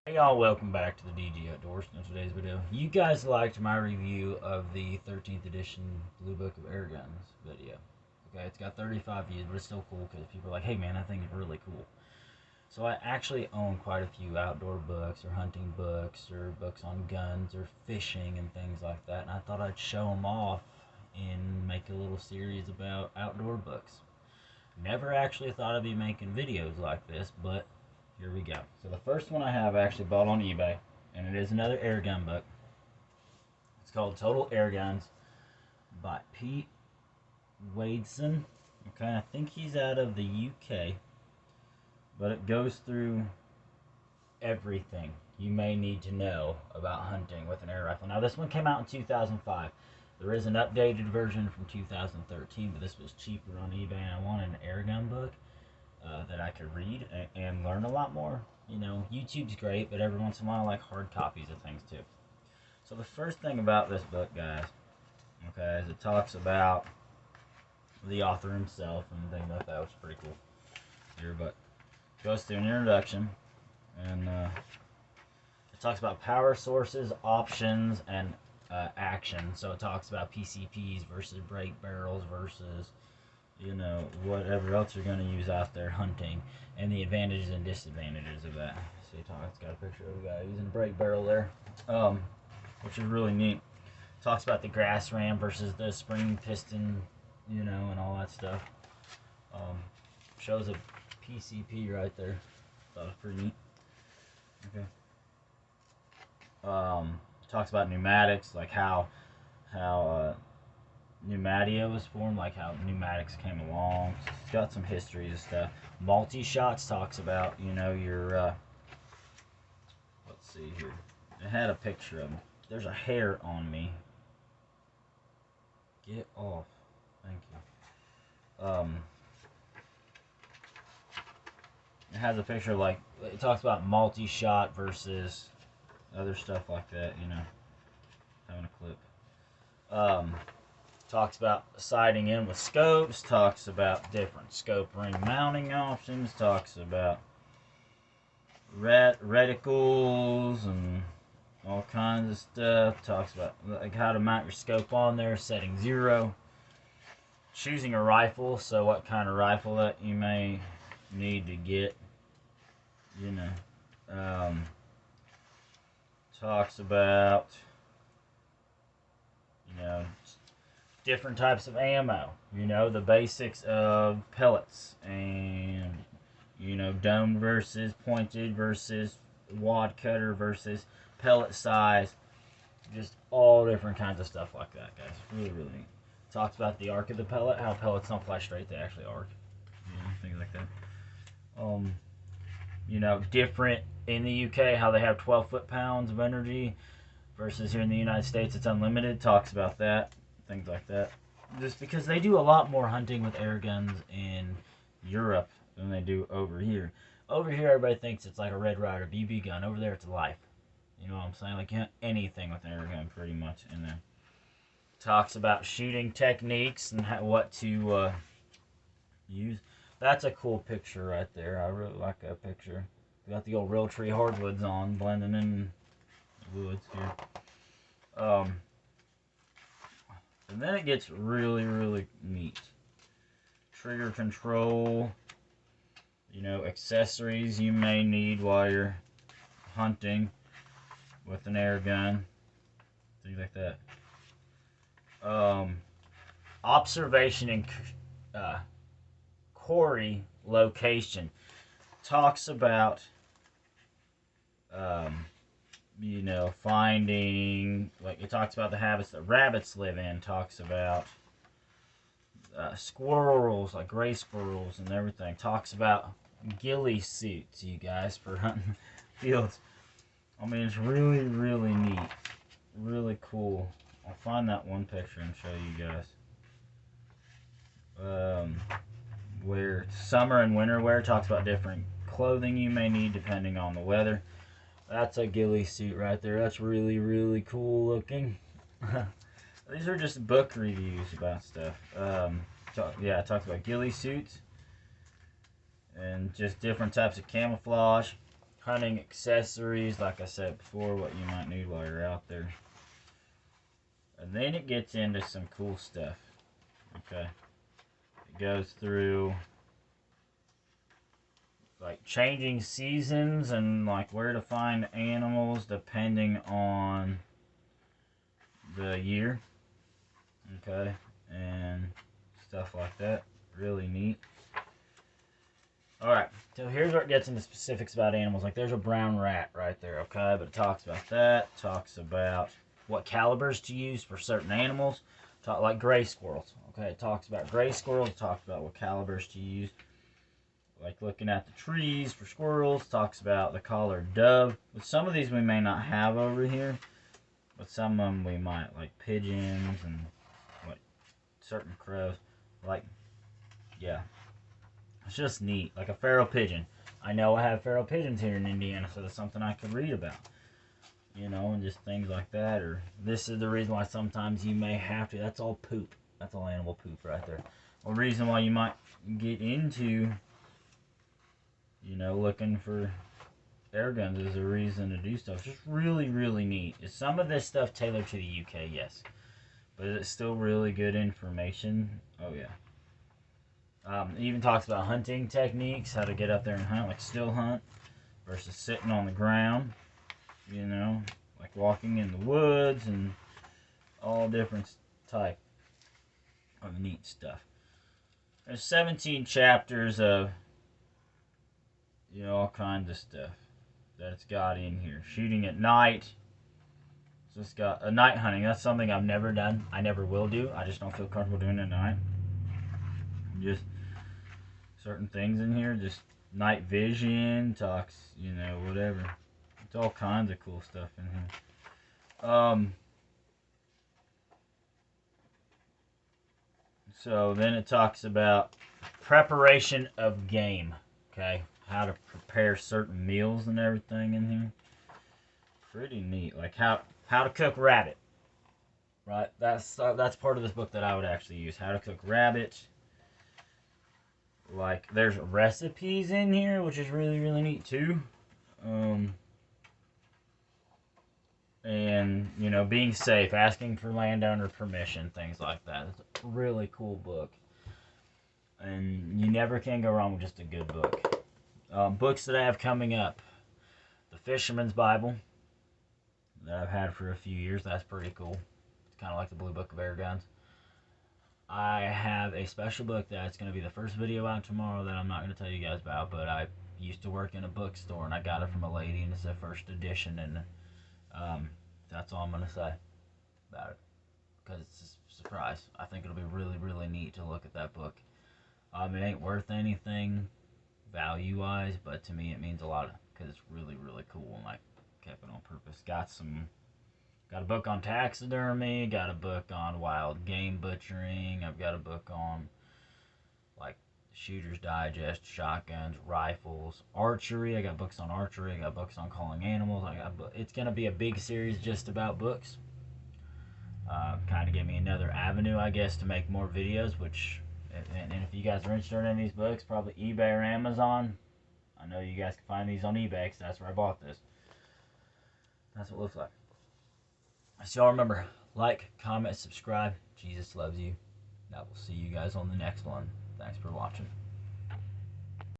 Hey y'all, welcome back to the DG Outdoors. In today's video, you guys liked my review of the 13th edition Blue Book of Air Guns video. Okay, it's got 35 views, but it's still cool because people are like, hey man, that thing is really cool. So I actually own quite a few outdoor books or hunting books or books on guns or fishing and things like that, and I thought I'd show them off and make a little series about outdoor books. Never actually thought I'd be making videos like this, but here we go. So the first one I have I actually bought on eBay, and it is another air gun book. It's called Total Air Guns by Pete Wadeson. Okay, I think he's out of the UK, but it goes through everything you may need to know about hunting with an air rifle. Now this one came out in 2005. There is an updated version from 2013, but this was cheaper on eBay, and I wanted an air gun book that I could read and learn a lot more. You know, YouTube's great, but every once in a while I like hard copies of things too. So the first thing about this book, guys, okay, is it talks about the author himself and things like that, which is pretty cool here, but it goes through an introduction, and it talks about power sources, options, and action. So it talks about PCPs versus brake barrels versus whatever else you're going to use out there hunting, and the advantages and disadvantages of that. See, it's got a picture of a guy using a brake barrel there, which is really neat. Talks about the grass ram versus the spring piston, and all that stuff. Um, Shows a PCP right there. Thought it was pretty neat. Okay. Talks about pneumatics, like how Pneumatia was formed, like how pneumatics came along. It's got some history and stuff. Multi Shots talks about, your, let's see here. It had a picture of him. There's a hair on me. Get off. Thank you. It has a picture of, like, it talks about multi shot versus other stuff like that, having a clip. Talks about sighting in with scopes, talks about different scope ring mounting options, talks about reticles and all kinds of stuff, talks about like how to mount your scope on there, setting 0, choosing a rifle, so what kind of rifle that you may need to get, talks about, different types of ammo, the basics of pellets and, domed versus pointed versus wad cutter versus pellet size, just all different kinds of stuff like that, guys. Really, really neat. Talks about the arc of the pellet, how pellets don't fly straight, they actually arc, things like that. Different in the UK, how they have 12 foot-pounds of energy versus here in the United States, it's unlimited. Talks about that, things like that. Just because they do a lot more hunting with air guns in Europe than they do over here. Over here, everybody thinks it's like a Red Ryder BB gun. Over there, it's life. You know what I'm saying? Like anything with an air gun, pretty much. And then talks about shooting techniques and what to use. That's a cool picture right there. I really like that picture. Got the old Realtree hardwoods on, blending in the woods here. And then it gets really, really neat. Trigger control, accessories you may need while you're hunting with an air gun, things like that. Observation and quarry location talks about, finding, like it talks about the habits that rabbits live in, talks about squirrels, like gray squirrels and everything, talks about ghillie suits, you guys, for hunting fields. I mean, it's really, really neat, really cool. I'll find that one picture and show you guys. Where summer and winter wear, talks about different clothing you may need depending on the weather. That's a ghillie suit right there. That's really, really cool looking. These are just book reviews about stuff. It talks about ghillie suits and just different types of camouflage. hunting accessories, like I said before, what you might need while you're out there. And then it gets into some cool stuff. Okay. It goes through like changing seasons and like where to find animals depending on the year. Okay. And stuff like that. Really neat. Alright, so here's where it gets into specifics about animals. Like there's a brown rat right there, okay? But it talks about that. Talks about what calibers to use for certain animals. Like gray squirrels, okay? It talks about gray squirrels. It talks about what calibers to use. Like looking at the trees for squirrels. Talks about the collared dove. But some of these we may not have over here. But some of them we might. Like pigeons and like certain crows. Like, yeah. It's just neat. Like a feral pigeon. I know I have feral pigeons here in Indiana, so that's something I could read about. You know, and just things like that. Or this is the reason why sometimes you may have to. That's all poop. That's all animal poop right there. A reason why you might get into, you know, looking for air guns is a reason to do stuff. It's just really, really neat. Is some of this stuff tailored to the UK? Yes. But it's still really good information. Oh, yeah. It even talks about hunting techniques, how to get up there and hunt, like still hunt versus sitting on the ground, you know, like walking in the woods and all different type of neat stuff. There's 17 chapters of, you know, all kinds of stuff that it's got in here. Shooting at night. So it's got a night hunting. That's something I've never done. I never will do. I just don't feel comfortable doing it at night. Just certain things in here, just night vision, talks, you know, whatever. It's all kinds of cool stuff in here. So then it talks about preparation of game, okay? How to prepare certain meals and everything in here. Pretty neat. Like how to cook rabbit, right? That's part of this book that I would actually use. How to cook rabbit. Like, there's recipes in here, which is really, really neat, too. And, you know, being safe, asking for landowner permission, things like that. It's a really cool book. And you never can go wrong with just a good book. Books that I have coming up. The Fisherman's Bible, that I've had for a few years. That's pretty cool. It's kind of like the Blue Book of Air Guns. I have a special book that's going to be the first video out tomorrow that I'm not going to tell you guys about, but I used to work in a bookstore and I got it from a lady and it's the first edition, and that's all I'm going to say about it because it's a surprise. I think it'll be really, really neat to look at that book. It ain't worth anything value-wise, but to me it means a lot because it's really, really cool and I kept it on purpose. Got a book on taxidermy, got a book on wild game butchering, I've got a book on like Shooter's Digest, shotguns, rifles, archery. I got books on archery, I got books on calling animals. It's going to be a big series just about books. Kind of gave me another avenue, I guess, to make more videos, which, and if you guys are interested in these books, probably eBay or Amazon. I know you guys can find these on eBay because that's where I bought this. That's what it looks like. So y'all remember, like, comment, subscribe. Jesus loves you. I will see you guys on the next one. Thanks for watching.